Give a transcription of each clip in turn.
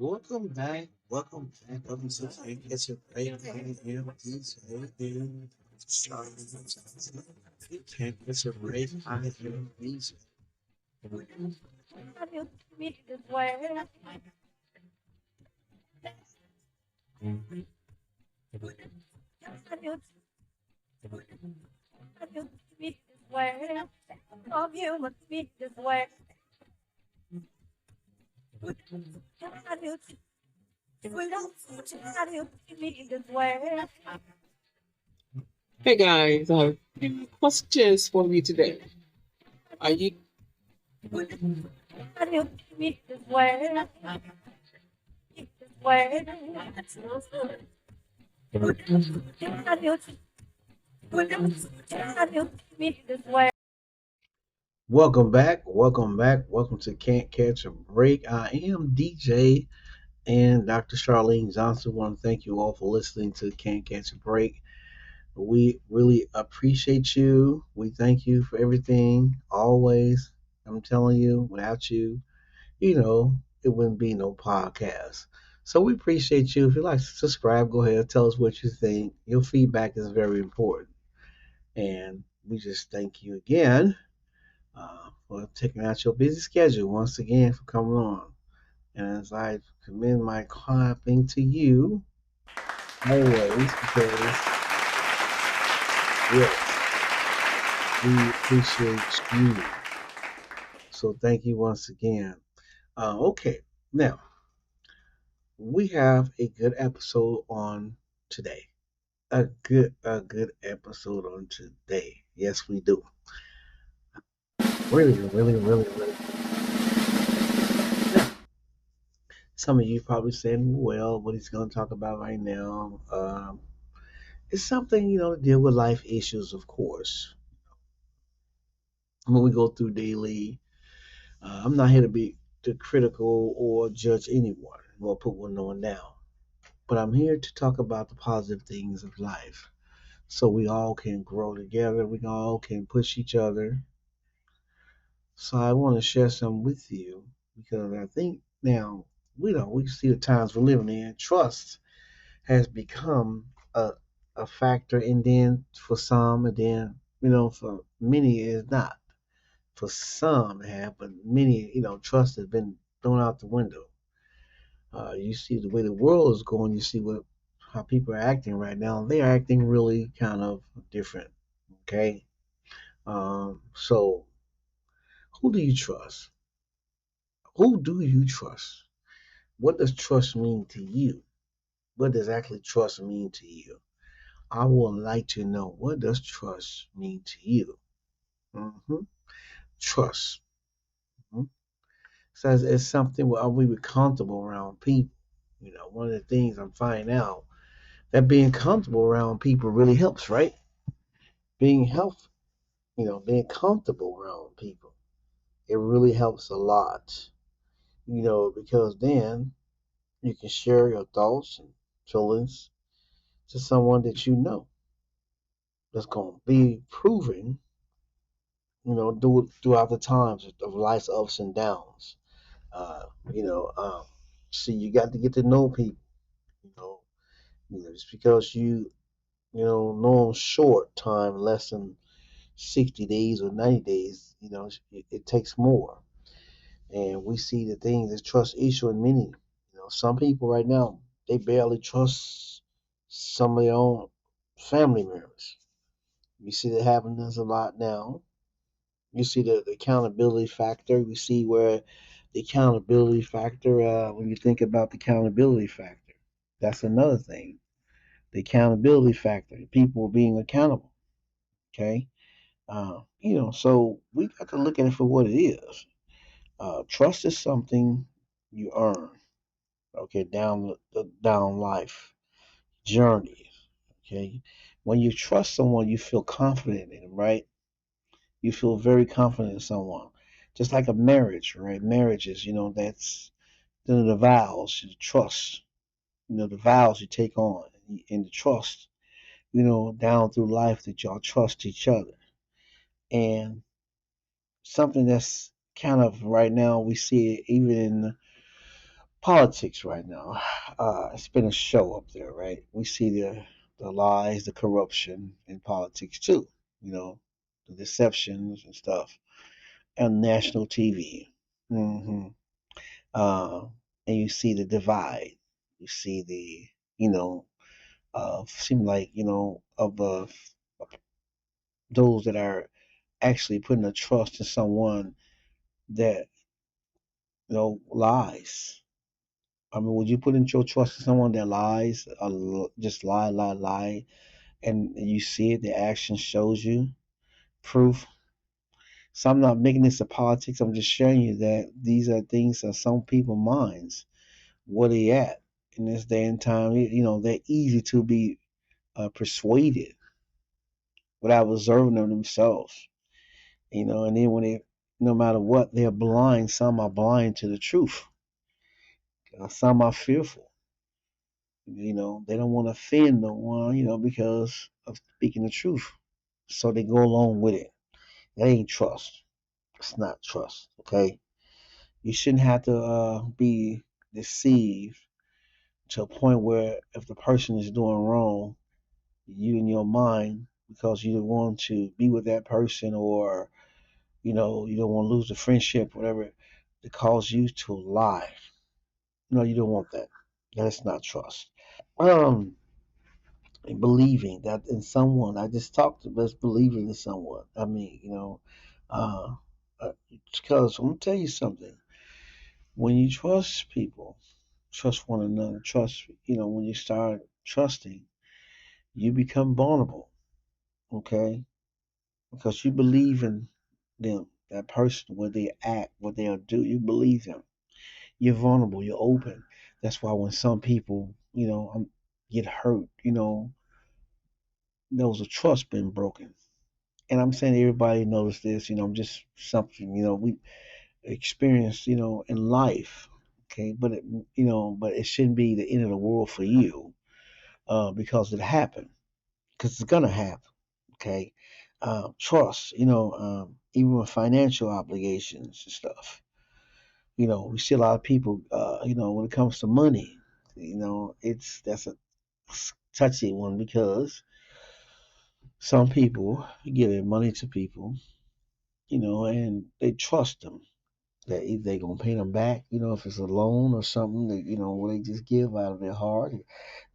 Welcome back. Welcome back. Welcome to It's a Break. It's a break. I am DJ. Hey guys, questions for me today. Are you Welcome back. Welcome back. Welcome to Can't Catch a Break. I am DJ and Dr. Charlene Johnson. Want to thank you all for listening to Can't Catch a Break. We really appreciate you. We thank you for everything. Always. I'm telling you, without you, it wouldn't be no podcast. So we appreciate you. If you like to subscribe, go ahead, tell us what you think. Your feedback is very important. And we just thank you again for taking out your busy schedule once again for coming on. And as I commend my clapping to you always, because yes, we appreciate you. So thank you once again. Okay, now we have a good episode on today. A good episode on today. Yes, we do. Really, really, really, really. Now, some of you probably saying, "Well, what he's going to talk about right now is something to deal with life issues, of course. When we go through daily, I'm not here to be too critical or judge anyone or put one on down, but I'm here to talk about the positive things of life, so we all can grow together. We all can push each other. So I want to share some with you because I think now we see the times we're living in. Trust has become a factor, and then for some, and then for many it is not. For some it have, but many trust has been thrown out the window. You see the way the world is going. You see what how people are acting right now. They are acting really kind of different. Okay, so who do you trust? Who do you trust? What does trust mean to you? What does actually trust mean to you? I would like to know, what does trust mean to you? hmm Trust. Mhm. Says it's something where we be comfortable around people. One of the things I'm finding out that being comfortable around people really helps, right? Being health, being comfortable around people, it really helps a lot. Because then you can share your thoughts and feelings to someone that you know that's going to be proven, throughout the times of life's ups and downs. Uh, you know, um, See, you got to get to know people. You know, just because you know them short time, less than 60 days or 90 days, it takes more. And we see the things that trust issue in many. Some people right now they barely trust some of their own family members. We see that happening a lot now. You see the accountability factor. We see where the accountability factor, when you think about the accountability factor, that's another thing. The accountability factor, people being accountable. Okay. So we got to look at it for what it is. Trust is something you earn, okay, down life journey. Okay. When you trust someone, you feel confident in them, right? You feel very confident in someone. Just like a marriage, right? Marriages, that's the vows, the trust, the vows you take on and the trust, down through life that y'all trust each other. And something that's kind of right now we see it even in politics right now. It's been a show up there, right? We see the lies, the corruption in politics too. You know, the deceptions and stuff on national TV. hmm Uh, and you see the divide. You see the, you know, seem like of those that are actually putting a trust in someone that lies. I mean, would you put in your trust in someone that lies, just lie, lie, lie, and you see it, the action shows you proof? So I'm not making this a politics. I'm just showing you that these are things that some people's minds, where they at in this day and time. They're easy to be persuaded without observing them themselves. And then when they, no matter what, they're blind. Some are blind to the truth. Some are fearful. They don't want to offend no one, because of speaking the truth. So they go along with it. That ain't trust. It's not trust. Okay. You shouldn't have to be deceived to a point where if the person is doing wrong, you in your mind, because you don't want to be with that person, or you don't want to lose the friendship, whatever, to cause you to lie. No, you don't want that. That's not trust. Um, Believing that in someone, I just talked about believing in someone. I mean, uh, uh, because I'm gonna tell you something. When you trust people, trust one another, trust, when you start trusting, you become vulnerable, okay? Because you believe in them, that person, what they act, what they'll do, you believe them. You're vulnerable, you're open. That's why when some people, get hurt, there was a trust been broken. And I'm saying everybody knows this, just something, we experience, in life. Okay, but it shouldn't be the end of the world for you, because it happened, because it's gonna happen. Okay, trust, even with financial obligations and stuff. We see a lot of people, when it comes to money, that's a touchy one, because some people give their money to people, and they trust them that if they gonna pay them back, if it's a loan or something that where they just give out of their heart,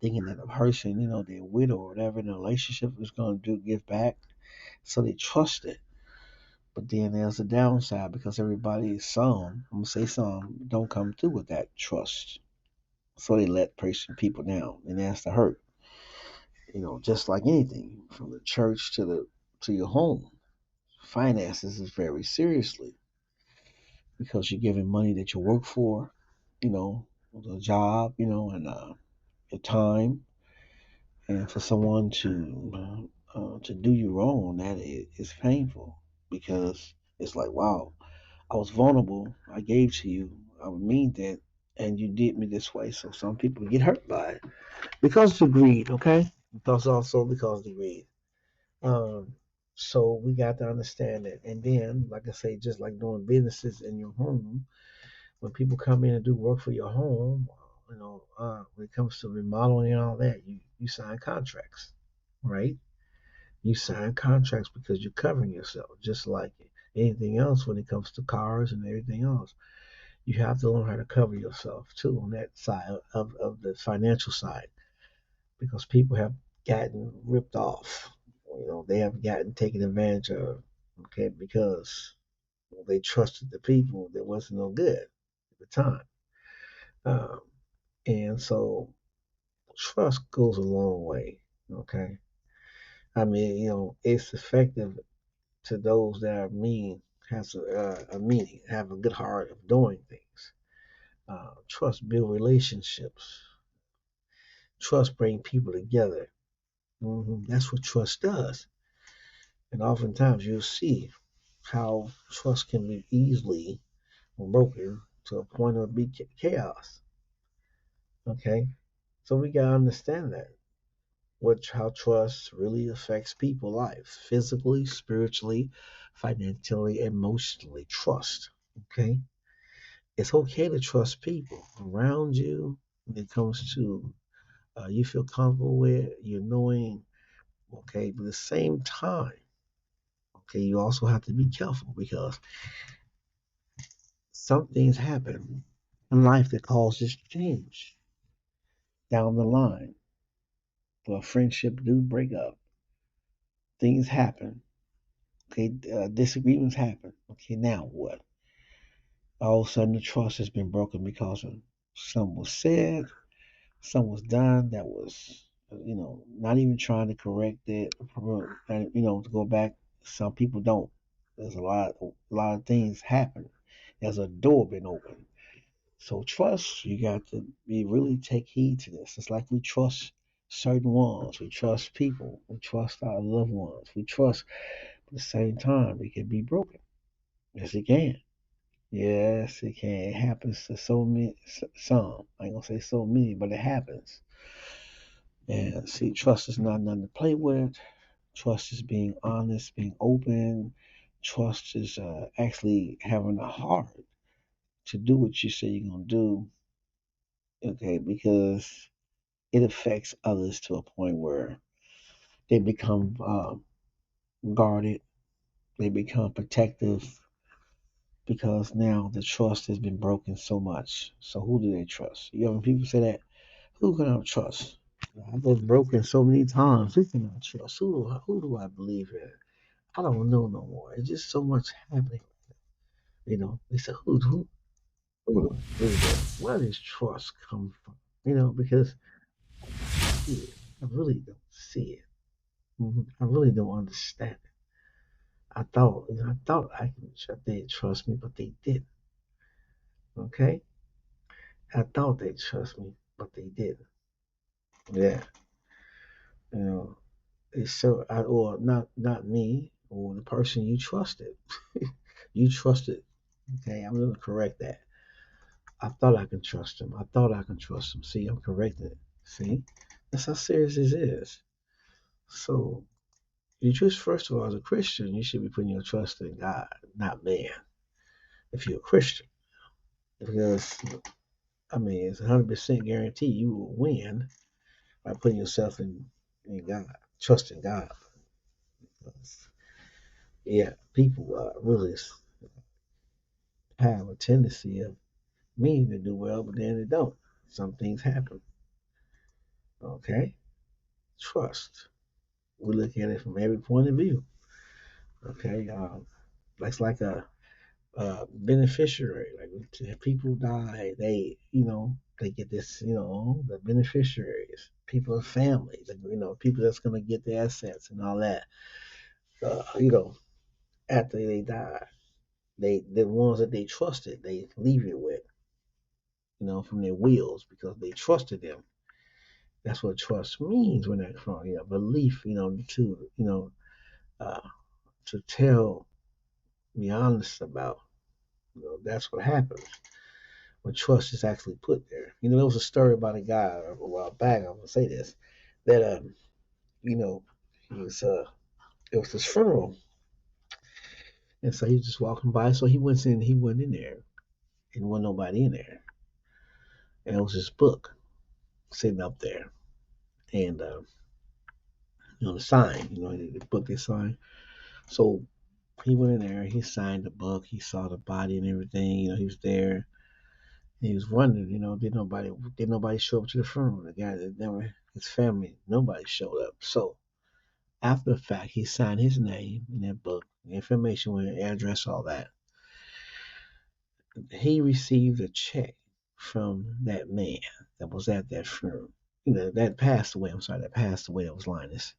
thinking that the person, their widow or whatever in the relationship is gonna give back, so they trust it. But then there's a downside, because I'm gonna say some don't come through with that trust, so they let people down, and that's the hurt. Just like anything, from the church to your home, finances is very seriously, because you're giving money that you work for, you know, the job, and your time, and for someone to do you wrong, that is painful, because it's like, wow, I was vulnerable, I gave to you, I would mean that, and you did me this way. So some people get hurt by it because of greed, okay? Because of greed. Um, so we got to understand that. And then, like I say, just like doing businesses in your home, when people come in and do work for your home, when it comes to remodeling and all that, you sign contracts, right? You sign contracts because you're covering yourself, just like anything else when it comes to cars and everything else. You have to learn how to cover yourself too on that side of the financial side, because people have gotten ripped off. They have gotten taken advantage of, okay, because they trusted the people that wasn't no good at the time. Um, and so trust goes a long way, okay? I mean, it's effective to those that are mean, has a meaning, have a good heart of doing things. Trust build relationships. Trust bring people together. That's what trust does. And oftentimes you'll see how trust can be easily broken to a point of be chaos. Okay, so we gotta understand that how trust really affects people's lives, physically, spiritually, financially, emotionally. Trust. Okay, It's okay to trust people around you when it comes to you feel comfortable with, you're knowing, okay, but at the same time, okay, you also have to be careful because some things happen in life that causes change down the line. Well, friendship do break up, things happen, okay, disagreements happen. Okay, now what? All of a sudden, the trust has been broken because of something was said, something was done that was, not even trying to correct it, and to go back. Some people don't. There's a lot of things happen. There's a door been opened. So trust, you got to be really take heed to this. It's like we trust certain ones, we trust people, we trust our loved ones, we trust. But at the same time, it can be broken. Yes, it can. Yes, it can. It happens to so many. Some. I ain't gonna say so many, but it happens. And see, trust is not nothing to play with. Trust is being honest, being open. Trust is actually having a heart to do what you say you're gonna do. Okay, because it affects others to a point where they become guarded, they become protective because now the trust has been broken so much. So who do they trust? You know, when people say that, who can I trust? I've been broken so many times. Who can I trust? Who do I believe in? I don't know no more. It's just so much happening. They say, where does trust come from? Because yeah, I really don't see it. I really don't understand it. I thought they'd trust me, but they didn't. Okay, I thought they'd trust me, but they didn't. Yeah, you know, it's so, or not me, or the person you trusted. You trusted. Okay, I'm gonna correct that. I thought I could trust him. I thought I could trust him. See, I'm correcting it. See, that's how serious this is. So, you just first of all, as a Christian, you should be putting your trust in God, not man. If you're a Christian, because I mean, it's 100% guarantee you will win by putting yourself in God, trusting God. Yeah, people really have a tendency of meaning to do well, but then they don't. Some things happen. Okay, trust. We look at it from every point of view. Okay, that's like a beneficiary. Like if people die, they get this. The beneficiaries, people of family. People that's gonna get the assets and all that. Uh, you know, After they die, the ones that they trusted, they leave it with. From their wills because they trusted them. That's what trust means when that from belief. Uh, to tell, be honest about. That's what happens when trust is actually put there. There was a story about a guy a while back. I'm gonna say this that you know, he was it was his funeral, and so he was just walking by. So he went in. He went in there, and wasn't nobody in there, and it was his book sitting up there, and the sign. The book is signed. So he went in there. He signed the book. He saw the body and everything. He was there. He was wondering, did nobody show up to the funeral? The guy that never, his family, nobody showed up. So after the fact, he signed his name in that book, the information with the address, all that. He received a check from that man that was at that funeral. That passed away. I'm sorry, that passed away. That was Linus.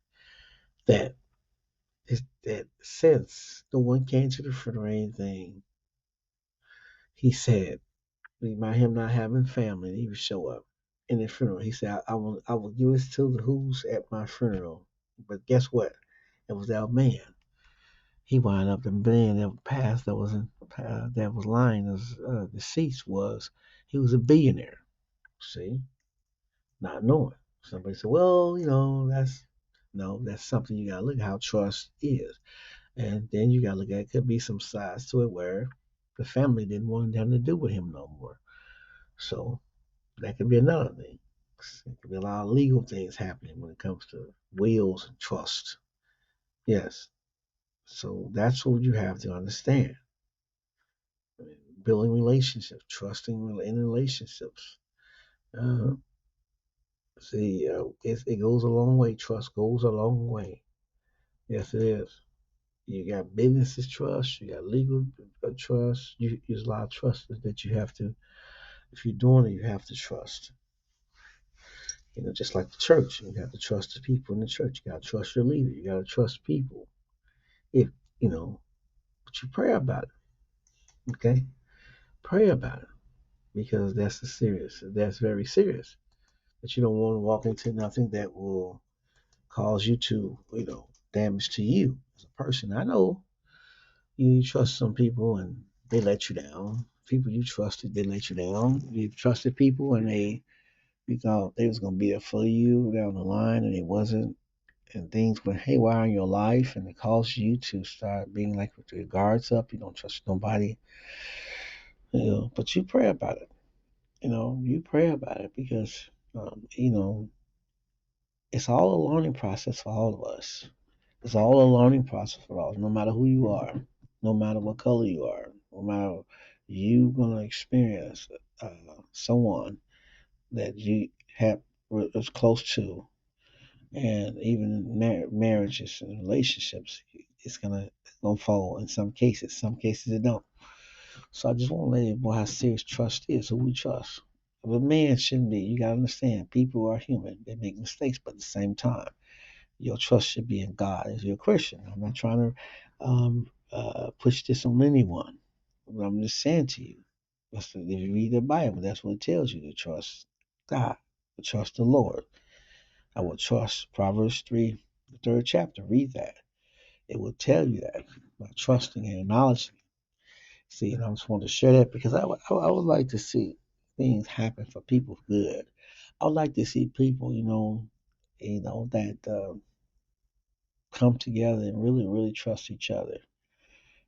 That that since no one came to the funeral or anything, he said, by him not having family, he would show up in the funeral. He said, I will give this to the who's at my funeral. But guess what? It was that man. He wound up the man that passed that was lying as deceased was he was a billionaire. See, not knowing. Somebody said, well, that's no, that's something you gotta look at how trust is, and then you gotta look at it could be some sides to it where The family didn't want nothing to do with him no more. So that could be another thing. There could be a lot of legal things happening when it comes to wills and trust. Yes. So that's what you have to understand. Building relationships, trusting in relationships. Uh, See, it goes a long way. Trust goes a long way. Yes, it is. You got businesses trust, you got legal trust. There's a lot of trust that you have to, if you're doing it, you have to trust. Just like the church, you have to trust the people in the church. You got to trust your leader. You got to trust people. If, you know, but you pray about it, okay? Pray about it because that's very serious. That you don't want to walk into nothing that will cause you to, damage to you as a person. I know you trust some people and they let you down. People you trusted, they let you down. You trusted people and you thought they was gonna be there for you down the line and it wasn't. And things went haywire in your life and it caused you to start being like with your guards up. You don't trust nobody. But you pray about it. You pray about it because it's all a learning process for all of us. It's all a learning process for us, no matter who you are, no matter what color you are, no matter you gonna experience someone that you have is close to, and even marriages and relationships, it's gonna fall in some cases. Some cases it don't. So I just want to let you know how serious trust is. Who we trust. But man shouldn't be. You gotta understand, people are human. They make mistakes, but at the same time your trust should be in God if you're a Christian. I'm not trying to push this on anyone. But I'm just saying to you, if you read the Bible, that's what it tells you to trust God, to trust the Lord. I will trust Proverbs 3, the third chapter. Read that. It will tell you that by trusting and acknowledging. See, and I just want to share that because I would like to see things happen for people good. I would like to see people, that come together and really, really trust each other.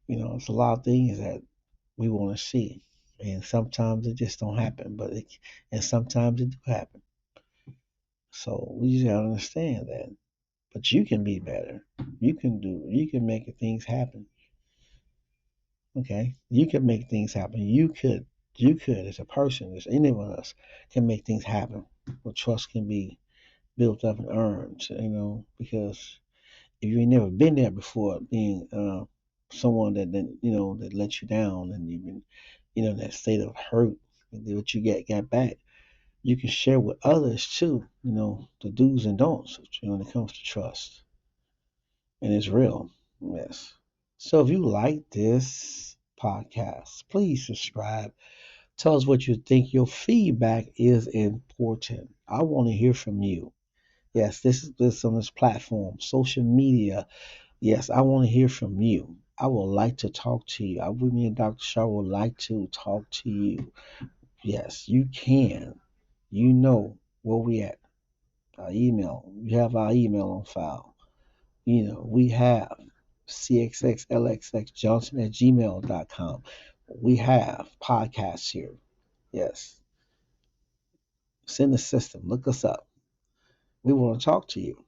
It's a lot of things that we want to see, and sometimes it just don't happen. And sometimes it do happen. So we just gotta understand that. But you can be better. You can make things happen. Okay, you can make things happen. You could, as a person, as any of us, can make things happen. Where trust can be built up and earned. Because if you ain't never been there before, being someone that let you down, and you've been in that state of hurt, and then what you got back, you can share with others too. The do's and don'ts. When it comes to trust, and it's real. Yes. So if you like this podcast, please subscribe. Tell us what you think. Your feedback is important. I want to hear from you. Yes, this is this on this platform, social media. Yes, I want to hear from you. I would like to talk to you. Me and Dr. Shaw would like to talk to you. Yes, you can. You know where we at. Our email. You have our email on file. We have cxxlxxjohnson at gmail.com. We have podcasts here. Yes. It's in the system. Look us up. We want to talk to you.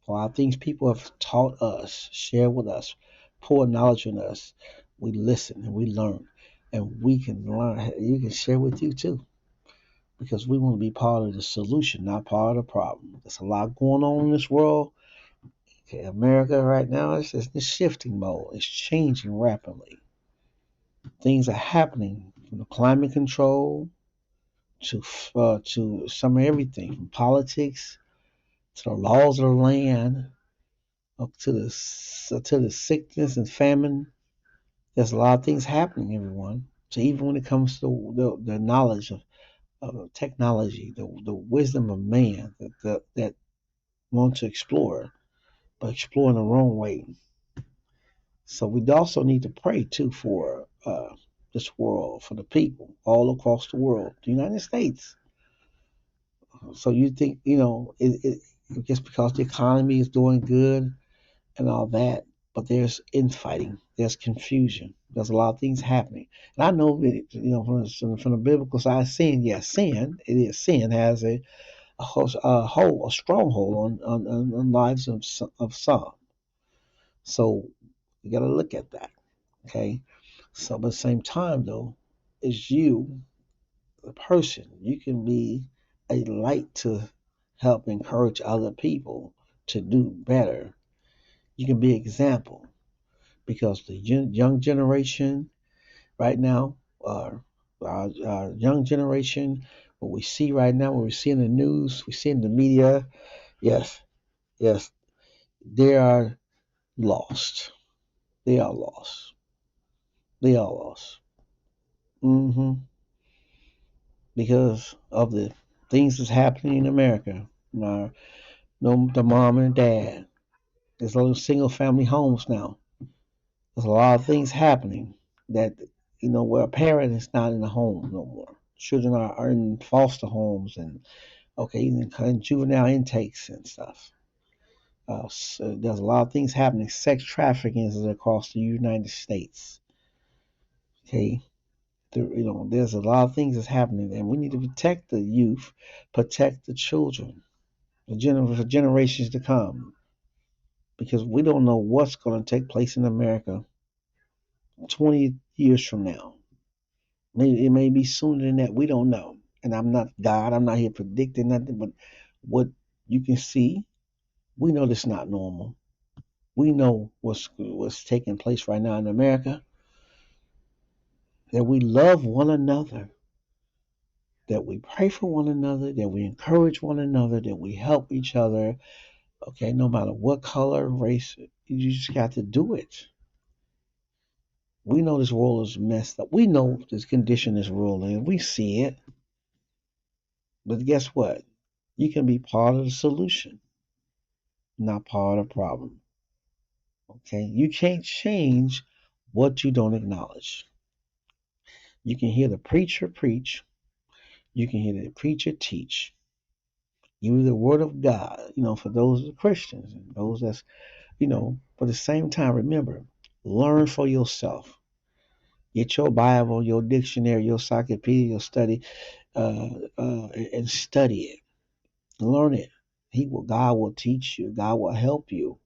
A lot of things people have taught us, share with us, pour knowledge on us. We listen and we learn. And we can learn. You can share with you too. Because we want to be part of the solution, not part of the problem. There's a lot going on in this world. Okay, America right now is in shifting mode. It's changing rapidly. Things are happening from the climate control to some of everything, from politics to the laws of the land, up to the sickness and famine. There's a lot of things happening, everyone. So even when it comes to the knowledge of technology, the wisdom of man that want to explore, but exploring the wrong way. So we also need to pray too for this world, for the people all across the world, the United States. So you think just because the economy is doing good and all that, but there's infighting, there's confusion, there's a lot of things happening. And I know that, from the biblical side, sin, yes, sin, it is sin has a stronghold on lives of some. So you got to look at that, okay? So, but at the same time, though, is you, the person, you can be a light to help encourage other people to do better. You can be an example because the young generation right now, our young generation, what we see right now, what we see in the news, we see in the media, yes, yes, they are lost. They are lost. They are lost. hmm Because of the things that's happening in America. My, no, the mom and dad. There's those single family homes now. There's a lot of things happening that, where a parent is not in the home no more. Children are in foster homes and, okay, even juvenile intakes and stuff. So there's a lot of things happening. Sex trafficking is across the United States. Okay, there's a lot of things that's happening, and we need to protect the youth, protect the children, for generations to come, because we don't know what's going to take place in America 20 years from now. Maybe it may be sooner than that. We don't know. And I'm not God. I'm not here predicting nothing. But what you can see, we know this is not normal. We know what's taking place right now in America. That we love one another. That we pray for one another. That we encourage one another. That we help each other. Okay, no matter what color, race, you just got to do it. We know this world is messed up. We know this condition this world in. We see it. But guess what? You can be part of the solution, not part of the problem. Okay? You can't change what you don't acknowledge. You can hear the preacher preach, you can hear the preacher teach. You the word of God, for those that are Christians and those that's, but at the same time, remember, learn for yourself. Get your Bible, your dictionary, your encyclopedia, your study, and study it. Learn it. God will teach you. God will help you.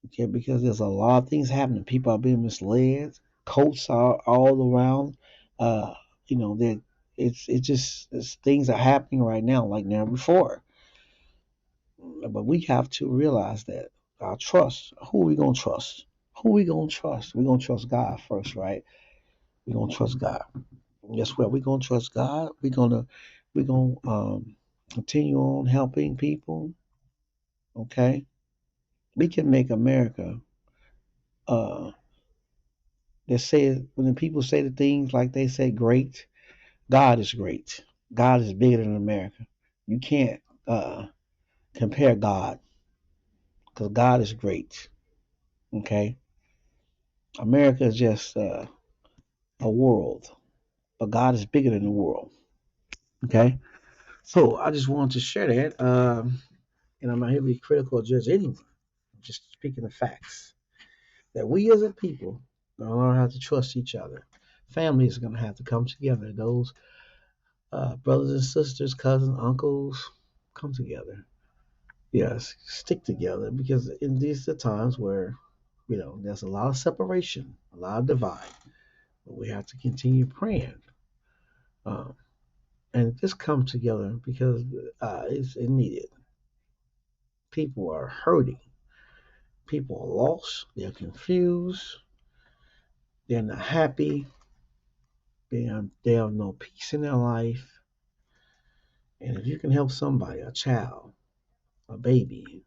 Okay, because there's a lot of things happening. People are being misled. Cults are all around. Uh, that things are happening right now like never before. But we have to realize that our trust. Who are we gonna trust? Who are we gonna trust? We're gonna trust God first, right? We're gonna trust God. Guess what? We're gonna trust God. We're gonna continue on helping people. Okay, we can make America. Uh, They say when the people say the things like they say great, God is great. God is bigger than America. You can't compare God because God is great. Okay, America is just a world, but God is bigger than the world. Okay, so I just wanted to share that, and I'm not here to be critical or judge anyone. I'm just speaking the facts that we as a people gonna learn how to trust each other. Families are gonna have to come together. Those brothers and sisters, cousins, uncles, come together. Yes, stick together because in these are times where there's a lot of separation, a lot of divide. But we have to continue praying um, and just come together because it's needed. People are hurting. People are lost. They're confused. They're not happy. They have no peace in their life. And if you can help somebody, a child, a baby,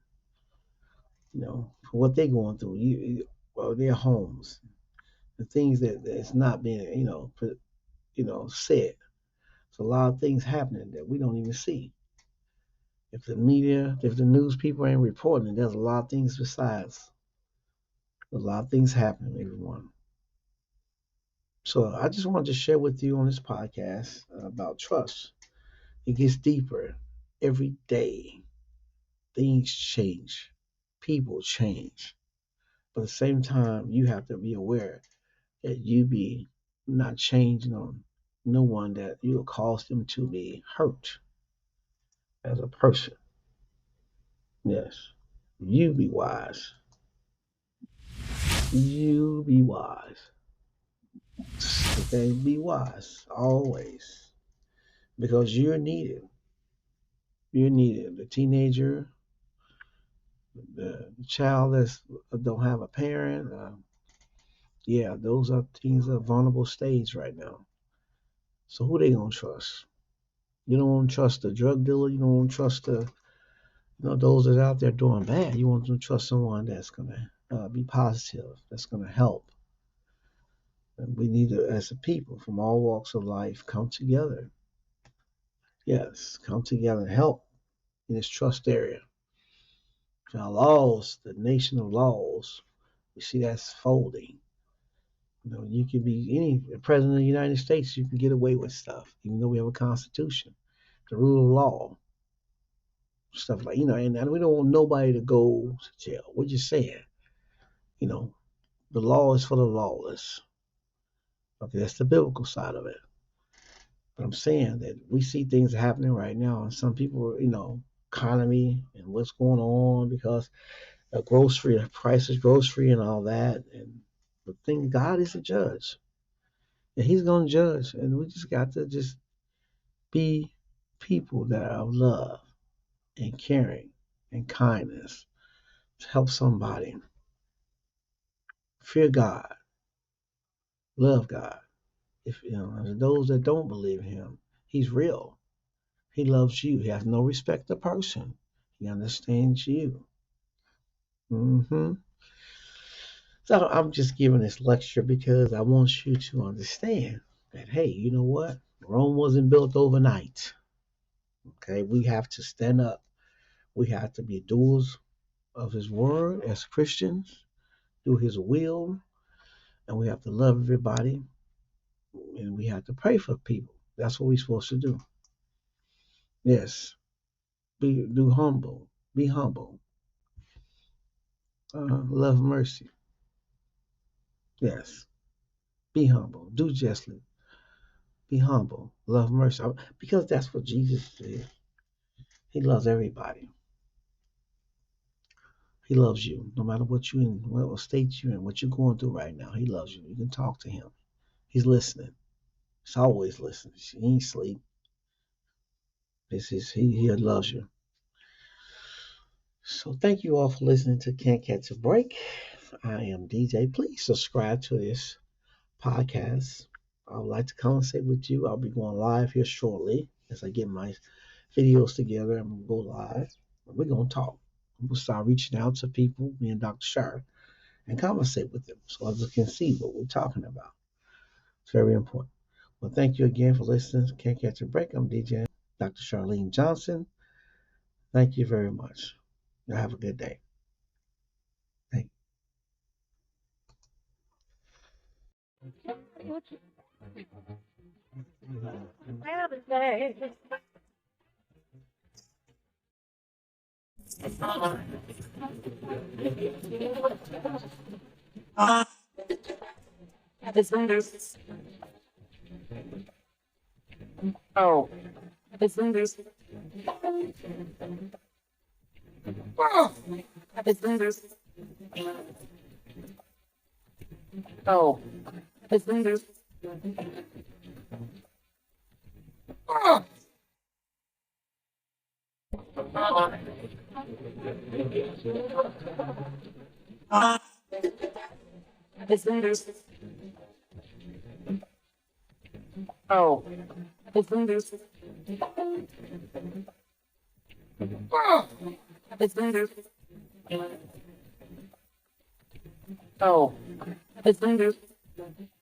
for what they're going through, well, their homes, the things that's not being, said. There's a lot of things happening that we don't even see. If the media, if the news people ain't reporting, there's a lot of things besides. There's a lot of things happening, everyone. So I just wanted to share with you on this podcast about trust. It gets deeper every day. Things change, people change, But at the same time, you have to be aware that you be not changing on no one that you'll cause them to be hurt as a person. Yes. You be wise. You be wise. Okay, be wise always. Because you're needed. You're needed. The teenager, the child that don't have a parent, yeah, those are things of vulnerable stage right now. So who they gonna trust? You don't want to trust the drug dealer. You don't want to trust the those that are out there doing bad. You want to trust someone that's gonna be positive, that's gonna help. And we need to, as a people from all walks of life, come together. Yes, come together and help in this trust area. Our laws, the nation of laws, you see that's folding. You can be any president of the United States, you can get away with stuff, even though we have a constitution, the rule of law, stuff like and we don't want nobody to go to jail. We're just saying, you know, the law is for the lawless. Okay, that's the biblical side of it. But I'm saying that we see things happening right now, and some people, economy and what's going on because of grocery prices, grocery and all that. And the thing, God is a judge, and He's going to judge, and we just got to just be people that are of love and caring and kindness to help somebody. Fear God, love God. If those that don't believe in Him, He's real. He loves you. He has no respect to person. He understands you. hmm So I'm just giving this lecture because I want you to understand that, hey, you know what? Rome wasn't built overnight. Okay, we have to stand up. We have to be doers of His word as Christians, do His will, and we have to love everybody, and we have to pray for people. That's what we're supposed to do. Yes, do humble, be humble, love mercy. Yes, be humble, do justly, be humble, love mercy, because that's what Jesus did. He loves everybody. He loves you, no matter what you in, what state you're in, what you're going through right now. He loves you. You can talk to him. He's listening. He's always listening. He ain't sleep. This is he loves you. So thank you all for listening to Can't Catch a Break. I am DJ. Please subscribe to this podcast. I would like to conversate with you. I'll be going live here shortly as I get my videos together. I'm gonna go live. We're gonna talk. We'll start reaching out to people, me and Dr. Shar, and conversate with them so others can see what we're talking about. It's very important. Well, thank you again for listening. Can't Catch a Break. I'm DJ Dr. Charlene Johnson. Thank you very much. You have a good day. Thank Oh, oh, oh, oh.